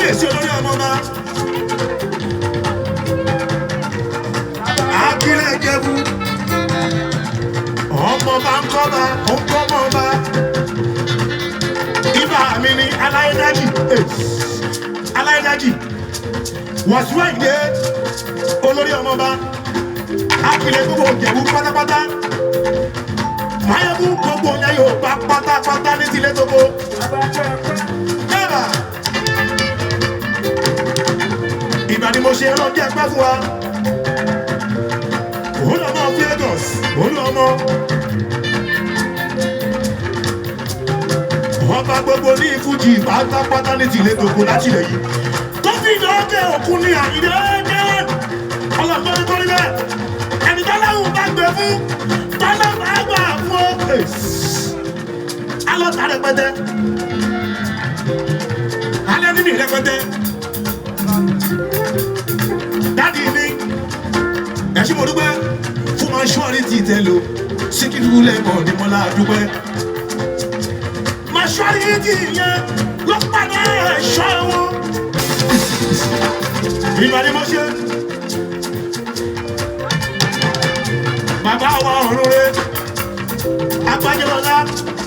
kábíyèsí olórí ọmọ ọba akílẹ̀ jẹ́bú ọmọ ọba ń kọ́ba ó ń kọ́ ọmọ ọba ibà mi ni aláìdájì Wasiu Ayinde olórí ọmọ ọba akílẹ̀ gbogbo jẹ̀bú pátápátá máyẹ̀bú gbogbo ọ̀yà yóò bá pátápátá ní tilẹ̀ tókó ìgbà ni mo ṣe ọlọ́jẹ́ ẹgbẹ́ fún wa òun lọ́mọ Lagos òun lọ́mọ ọba gbogbo ní fuji pátápátá ní tilẹ̀ tókó láti ilẹ̀ yìí tó fi ìdọ́kẹ́ òkun ní Àyìndé ọlọ́gbọ́n tó rí bẹ́ẹ̀ ẹni tọ́láhùn bá gbé fún tọ́lá bá gbà fún alọ́ta rẹpẹtẹ alẹ́ nínú rẹpẹtẹ dáàdì mi ẹ̀ṣin mo dúpẹ́ fún máa ṣọ́ọ̀rì tí tẹ lò síkìlú lẹ́mọ̀ ní mọ́lá dúpẹ́ máa ṣọ́ọ̀rì tí yẹn ló padà ẹ̀ṣọ́ wọn ìgbà ni mo ṣe bàbá wa ọ̀run rẹ̀ agbájẹ́lọ́lá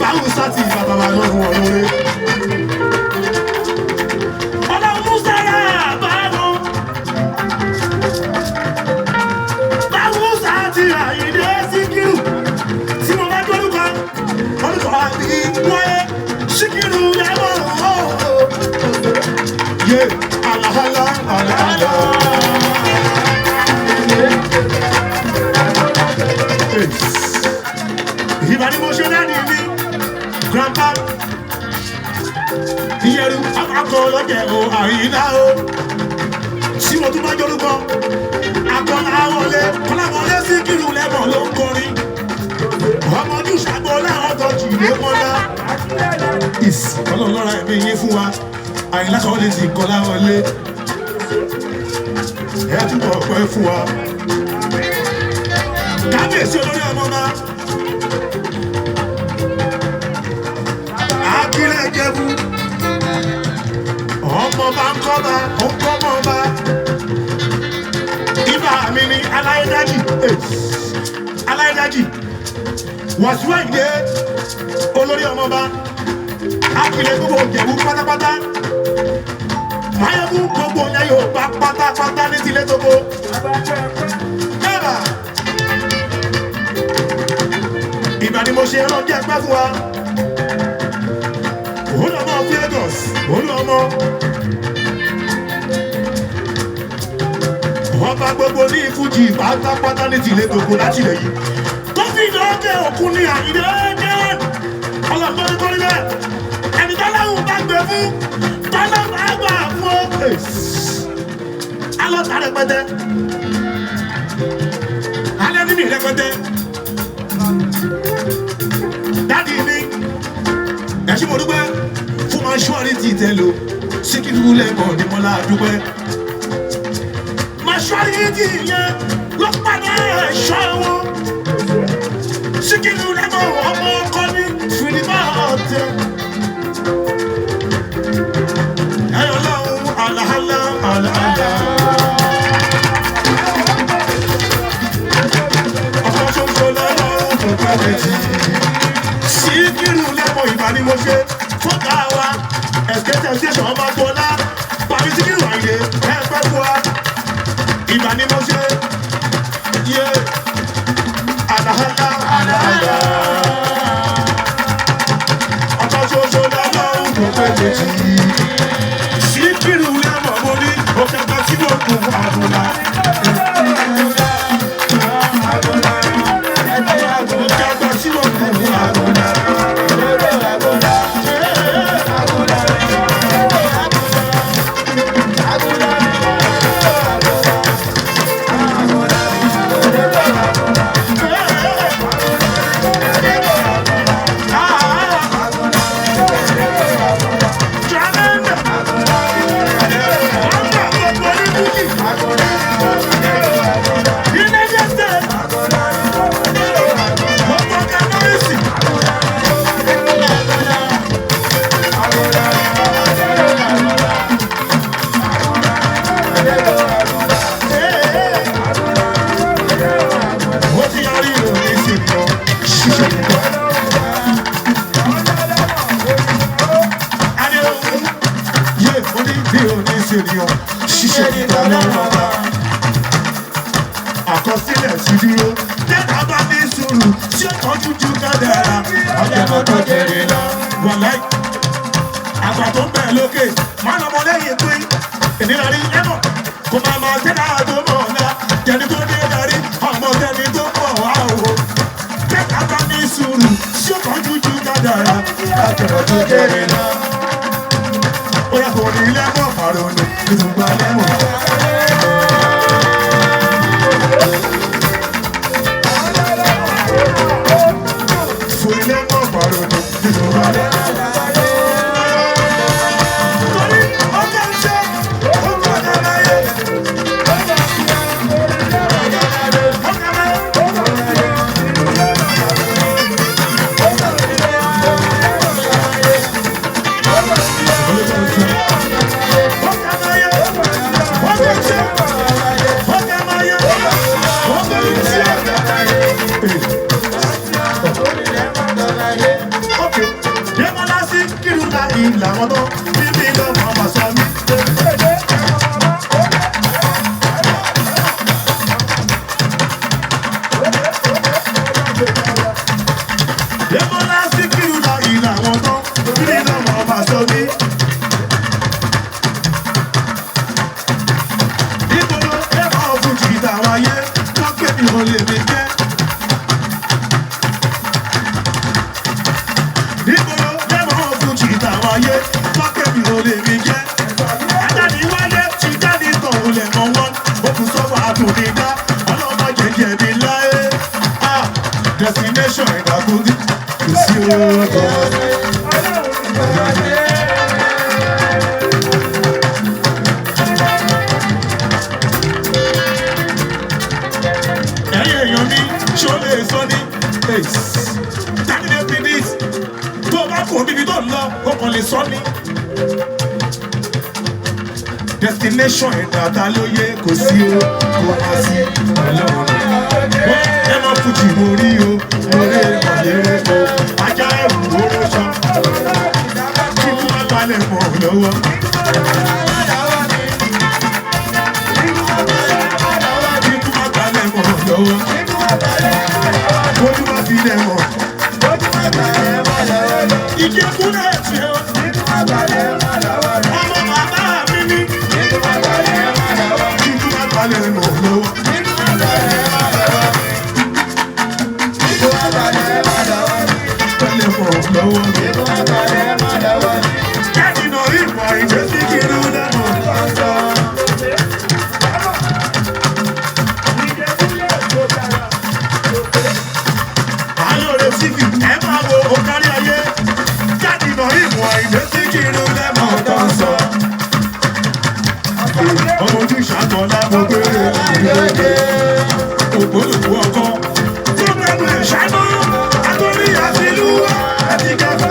báwù sátì bàbá wa lọ́rùn ọ̀run rẹ̀ ọlọ́run sára báwọn báwù sátì Àyìndé Síkírù tí mo bá dórúkọ orúkọ àbí wáyé Síkírù lẹ́wọ̀n yé àlàhálà àlàhálà. Ìbá ni mo ṣe dáàdì mi, grandpa, ìyẹ̀rù akọ lọ́jẹ̀ o Àyìnlá o. Tí mo tún bá jórúkọ, akọ́láwọlé Síkírù lẹ́mọ̀ ló ń kọrin. Ọmọdún ṣàgbọ́ láwọn tọ́jú ìwé mọ́lá. Ọlọ́run ẹ̀mí yín fún wa, Àyìnlá kan lè sì kọ́ láwọlé. Ẹ túbọ̀ pẹ́ fún wa. Kábíyèsí olórí ọmọ ọba akílẹ̀ jẹ́bú ọmọ ọba ń kọ́ba ó ń kọ́ ọmọ ọba ibà mi ni aláìdájì Wasiu Ayinde olórí ọmọ ọba akílẹ̀ gbogbo jẹ̀bú pátápátá máyẹ̀bú gbogbo ọ̀yà yóò bá pátápátá ní tilẹ̀ tókó ìgbà ni mo ṣe ọlọ́jẹ́ ẹgbẹ́ fún wa òun lọ́mọ Lagos òun lọ́mọ ọba gbogbo ní fuji pátápátá ní tilẹ̀ tókó láti ilẹ̀ yìí tó fi ìdọ́kẹ́ òkun ní Àyìndé ọlọ́gbọ́n tó rí bẹ́ẹ̀ ẹni tọ́láhùn bá gbé fún tọ́lá bá gbà fún alọ́ta rẹpẹtẹ alẹ́ nínú rẹpẹtẹ dáàdì mi ẹ̀ṣin mo dúpẹ́ fún máa ṣọ́ọ̀rì tí tẹ lò síkìlú lẹ́mọ̀ ní mọ́lá dúpẹ́ máa ṣọ́ọ̀rì tí yẹn ló padà ẹ̀ṣọ́ wọn síkìlú lẹ́mọ̀ ọmọ ọkọ ní fìlímà ọ̀tẹ̀ ẹ̀yọ́ lọ́hùn àlàhálà àlàhálà. Síkírù lẹ́mọ̀ ìbá ni mo ṣe fọ́gá wa ẹ̀kẹ́tẹ̀ ṣẹ̀ṣọ̀ ọmọ gbọ́lá pàmí Síkírù Àyìndé ẹ̀ẹ́pẹ́ fún wa ìbá ni mo ṣe yé àlàhálà àlàhálà ọ̀tọ̀ ṣoṣo lọ́lọ́run kò pẹ́ méjì Síkírù lẹ́mọ̀ mo ní òkèkè tí mo kù àbùlà. ṣènìyàn ṣíṣe nìkan lọ́wọ́ bá àkọsílẹ̀ sí dúró tẹ́tà bá ní sùúrù tí ó tọ́jú ju kádàrá ọjọ́ tó kéré lọ. wàláì àgbà tó ń bẹ̀ lókè má lọ́mọ lẹ́yìn pín ìnira rí ẹ̀mọ́ kò máa máa tẹ́lá tó mọ̀ ọ̀la jẹ́ni tó dé darí ọmọ tẹ́ni tó pọ̀ wá o. tẹ́tà bá ní sùúrù tí ó tọ́jú ju kádàrá ọjọ́ tó kéré lọ. ó yà kò ní lẹ́mọ̀ pàrọ̀nù ìtùgbà lẹ́mọ̀. Làwọn tó bíbí lọ́mọ màsá mi. Yẹ́mọ́lá sí kírun láyé làwọn tó bíbí lọ́mọ màsá mi. Nígboro ẹ̀kọ́ fújì ìtàwọn ayé tó kébì wọn lè mi jẹ́. Nígboro ẹ̀kọ́ fújì ìtàwọn ayé tó kébì wọn lè mi jẹ́. Ajáde wáyé ti jáde tàn ó lẹ̀ mọ́ wọn. Ó kù sọ́wọ́ àtòní ká ọlọ́mọ jẹjẹ mi láyé. Destination ìdàgbòdì kò sí orúkọ. Ẹ̀yin èèyàn mi ṣó lè sọ ní tani lè fi ní tó o bá kò bíbi tó ń lọ o kàn lè sọ ní. Destination ìdàgbà lóye kò sí o kò má sí ọlọ́run. Ẹ má fújì mo rí o mo rí ìmọ̀lẹ́rẹ́ o ajá ẹ̀rù oró sọ kí kú má balẹ̀ mọ̀ lọ́wọ́. Kí kú má balẹ̀ mọ̀ lọ́wọ́. Ojú má fi lẹ̀ mọ̀. Ìjẹ́kú náà ti o. Ọmọ bàbá mi ní. Kí kú má balẹ̀ mọ̀ lọ́wọ́. Jáde náà ìmọ̀ ìjẹ́sí kiri lẹ́nu. Ayọ̀rẹ́ sífì ẹ máa wo òkárí ayé. Jáde náà ìmọ̀ ìjẹ́sí kiri lẹ́nu tó ń sọ. Ọmọ ojú ìṣàtọ̀lá mo gbére ìrẹ́jẹ. Ògbólógbò ọkọ. Tó mẹ́nu ìṣáná. Àtọ́rí àti ìlú àti kẹfà.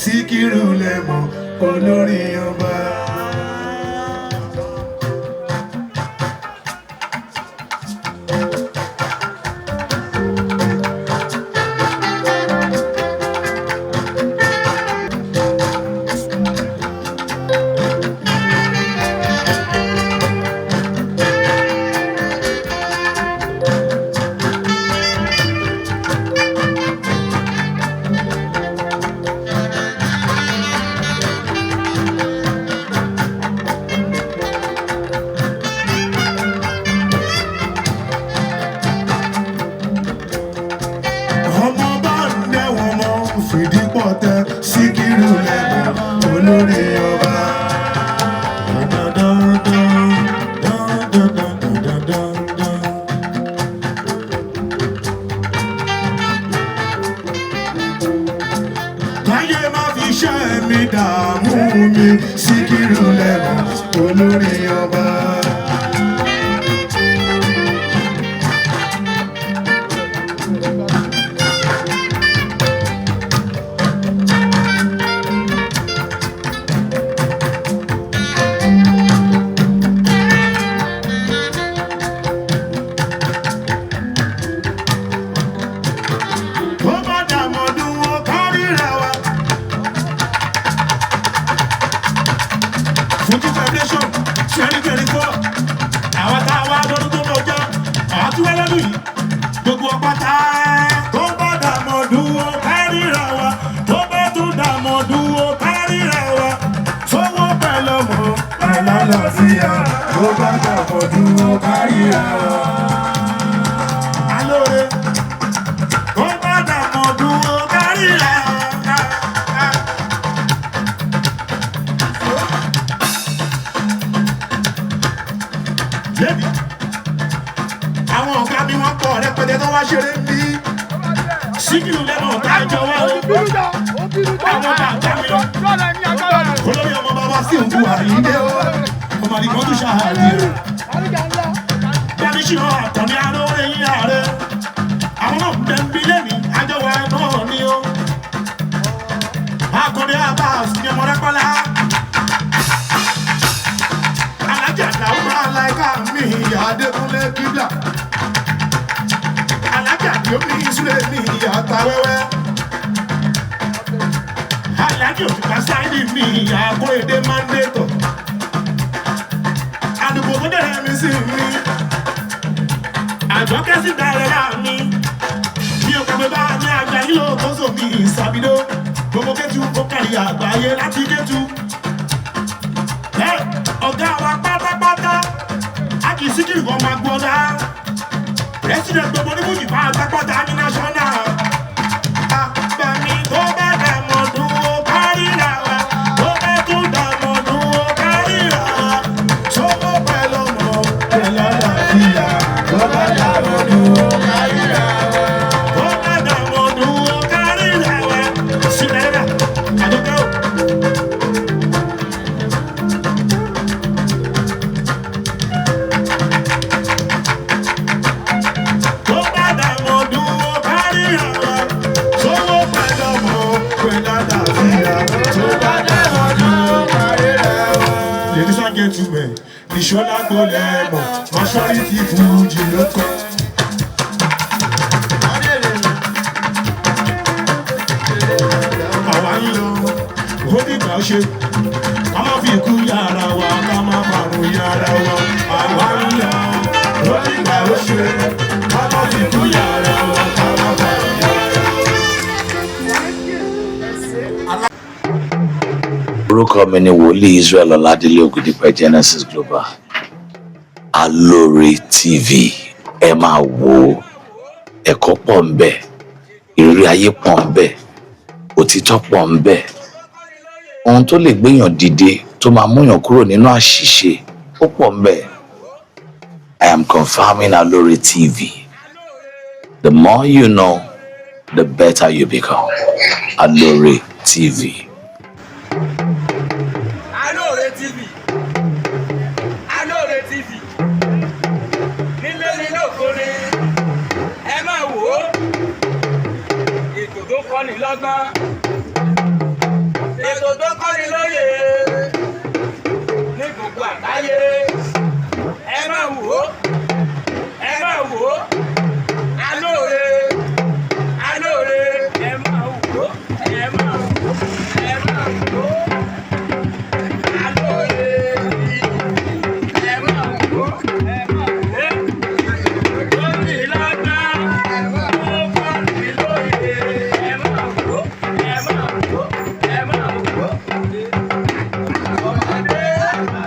Síkírù lẹ́mọ̀ olórin ọba. Síkírù lẹ́mọ̀ olórin ọba. Káyé má fi iṣẹ́ mi dààmú mi, Síkírù lẹ́mọ̀ olórin ọba. Fuji Foundation 2024 àwọn tá a wá lọ́dún tó kọjá àwọn tí wọ́n lọ́dún yìí gbogbo ọpátá tó bá dààmú dúró kárìíra wa tó bá tún dààmú dúró kárìíra wa sówó pẹ̀lú ọmọ pẹ̀lú àlàáfíà tó bá dààmú dúró kárìíra wa. Alóore tó bá dààmú dúró kárìíra wa. Àwọn ọ̀gá bí wọ́n pọ̀ rẹpẹtẹ tó wá ṣeré ń bí Síkírù lẹ́mọ̀ ọ̀gá ìjọba o. Àwọn bàbá mi olórí ọmọ WASIU Ayinde o. Ọmọ àdìgbọ́n tún ṣàhàdì o. Bẹ́ẹ̀ni ṣìnà àkànní alóore yín ààrẹ. Àwọn náà bẹ̀ ń bí lẹ́mí àjọwà náà ni o. Akọ̀dé Abbas ní ọmọ rẹ́pọ́lá. Aláìka mi Adékúnlé Kíblà alájà tí ó ní ìsúlẹ̀ mi àtà wẹ́wẹ́ alájà òtútà sáìdì mi Akóredé Mándétọ̀ àdùgbò tó dẹ̀rẹ̀ mi sí mi Àjọkẹ́ sí dàrẹ́lá mi bí o kàwé bá ní àgbà yìí ló tó sọ mi ìsàbídó gbogbo Kétu ó kárí àgbáyé láti Kétu ọ̀gá wa pátápátá Ákì Síkírù ọmọ agbọ́dá president gbogbo ní Fuji pátápátá ní national àbẹ̀mí tó bá dààmú dúró kárìíra wa tó bá tún dààmú dúró kárìíra wa sówó pẹ̀lú ọmọ pẹ̀lú àlàáfíà tó bá dààmú dúró kárìíra wa tó bá dààmú dúró kárìíra wa sílẹ̀ rà àdókẹ́ o. Ladies and gentlemen, Ìṣọ́lá tó lẹ́mọ̀, majority Fuji ló kọ́. Àwa ń lọ, ó dìgbà ó ṣe, ká má fi ikú yára wa, ká má parun yára wa. Àwa ń lọ, ó dìgbà ó ṣe, ká má fi ikú yára wa, ká má parun yára wa. Orúkọ mi ni Wòlíì Israel Ọládélé Ògúndípẹ̀ Genesis Global. Alore TV ẹ máa wò ó, ẹ̀kọ́ pọ̀ ń bẹ, ìrírí ayé pọ̀ ń bẹ, òtítọ́ pọ̀ ń bẹ, ohun tó lè gbéyàn dìde tó máa múyàn kúrò nínú àṣìṣe ó pọ̀ ń bẹ. I am confirming Alore TV. The more you know, the better you become. Alore TV. Lọ́gbọ́n ètò tó kọ́ni lóye ní gbogbo àgbáyé. Ẹ máa wò ó, ẹ máa wò ó, alóore, alóore, ẹ máa wò ó, ẹ máa wò ó, ẹ máa wò ó, alóore, ẹ máa wò ó, ẹ máa wò ó. Lórí lágbá, ó kọ́ni lóye, ẹ máa wò ó, ẹ máa wò ó, ẹ máa wò ó. Ọmọdé àgbà.